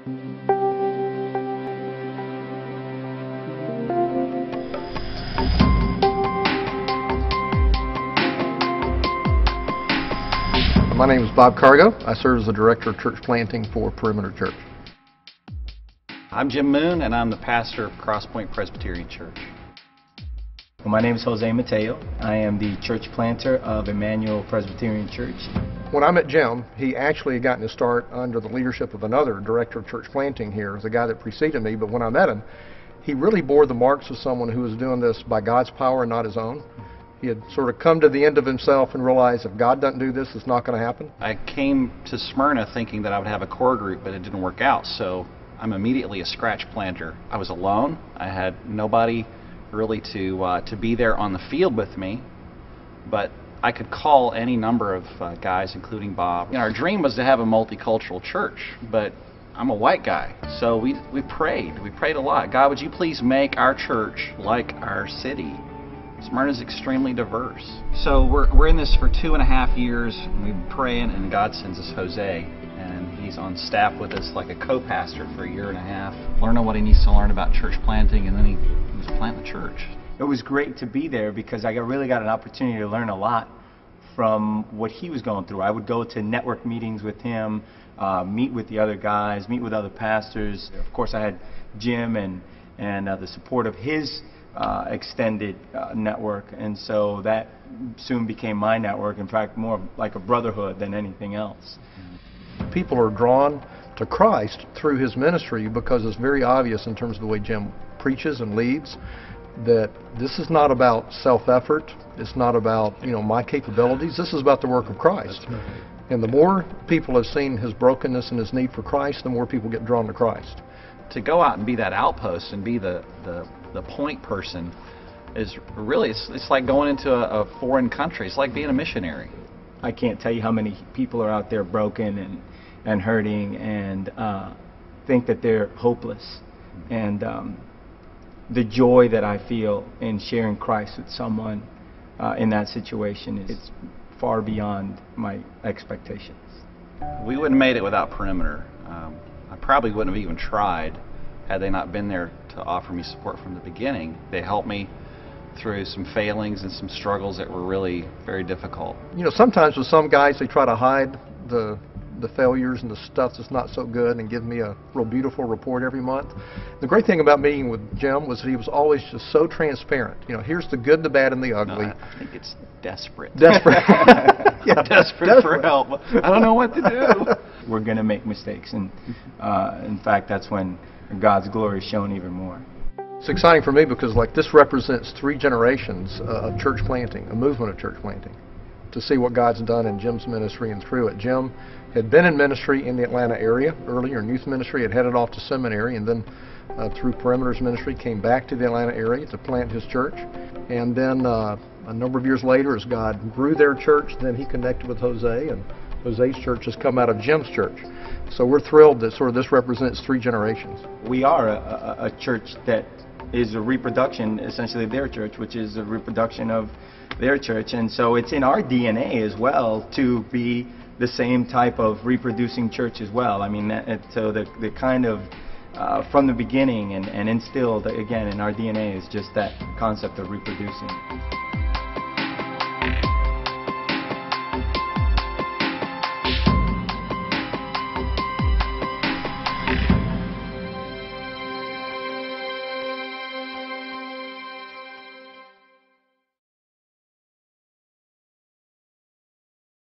My name is Bob Cargo. I serve as the Director of Church Planting for Perimeter Church. I'm Jim Moon, and I'm the pastor of Crosspoint Presbyterian Church. Well, my name is Jose Mateo. I am the church planter of Emmanuel Presbyterian Church. When I met Jim, he actually had gotten his start under the leadership of another Director of Church Planting here, the guy that preceded me, but when I met him, he really bore the marks of someone who was doing this by God's power and not his own. He had sort of come to the end of himself and realized if God doesn't do this, it's not going to happen. I came to Smyrna thinking that I would have a core group, but it didn't work out, so I'm immediately a scratch planter. I was alone. I had nobody really to be there on the field with me, but I could call any number of guys, including Bob. Our dream was to have a multicultural church, but I'm a white guy, so we prayed. We prayed a lot. God, would you please make our church like our city? Smyrna is extremely diverse. So we're in this for 2.5 years. We've been praying, and God sends us Jose, and he's on staff with us like a co-pastor for 1.5 years, learning what he needs to learn about church planting, and then he was planting the church. It was great to be there because I really got an opportunity to learn a lot from what he was going through. I would go to network meetings with him, meet with the other guys, meet with other pastors. Of course, I had Jim and the support of his extended network, and so that soon became my network. In fact, more like a brotherhood than anything else. People are drawn to Christ through his ministry because it's very obvious in terms of the way Jim preaches and leads that this is not about self-effort. It's not about my capabilities. This is about the work of Christ. And the more people have seen his brokenness and his need for Christ, the more people get drawn to Christ. To go out and be that outpost and be the point person is really, it's like going into a foreign country. It's like being a missionary. I can't tell you how many people are out there broken and hurting and think that they're hopeless. And the joy that I feel in sharing Christ with someone in that situation is far beyond my expectations. We wouldn't have made it without Perimeter. I probably wouldn't have even tried had they not been there to offer me support from the beginning. They helped me through some failings and some struggles that were really very difficult. Sometimes with some guys, they try to hide the failures and the stuff that's not so good and give me a real beautiful report every month. The great thing about meeting with Jim was that he was always just so transparent. Here's the good, the bad, and the ugly. No, I think it's desperate. Desperate. Yeah, desperate for help. I don't know what to do. We're going to make mistakes, and in fact, that's when God's glory is shown even more. It's exciting for me because this represents 3 generations of church planting, a movement of church planting. To see what God's done in Jim's ministry and through it. Jim had been in ministry in the Atlanta area earlier, in youth ministry, had headed off to seminary, and then through Perimeter's ministry came back to the Atlanta area to plant his church. And then a number of years later, as God grew their church, then he connected with Jose, and Jose's church has come out of Jim's church. So we're thrilled that this represents 3 generations. We are a church that is a reproduction, essentially, of their church, which is a reproduction of their church. And so it's in our DNA as well to be the same type of reproducing church as well. I mean, so the kind of, from the beginning and instilled, again, in our DNA is just that concept of reproducing.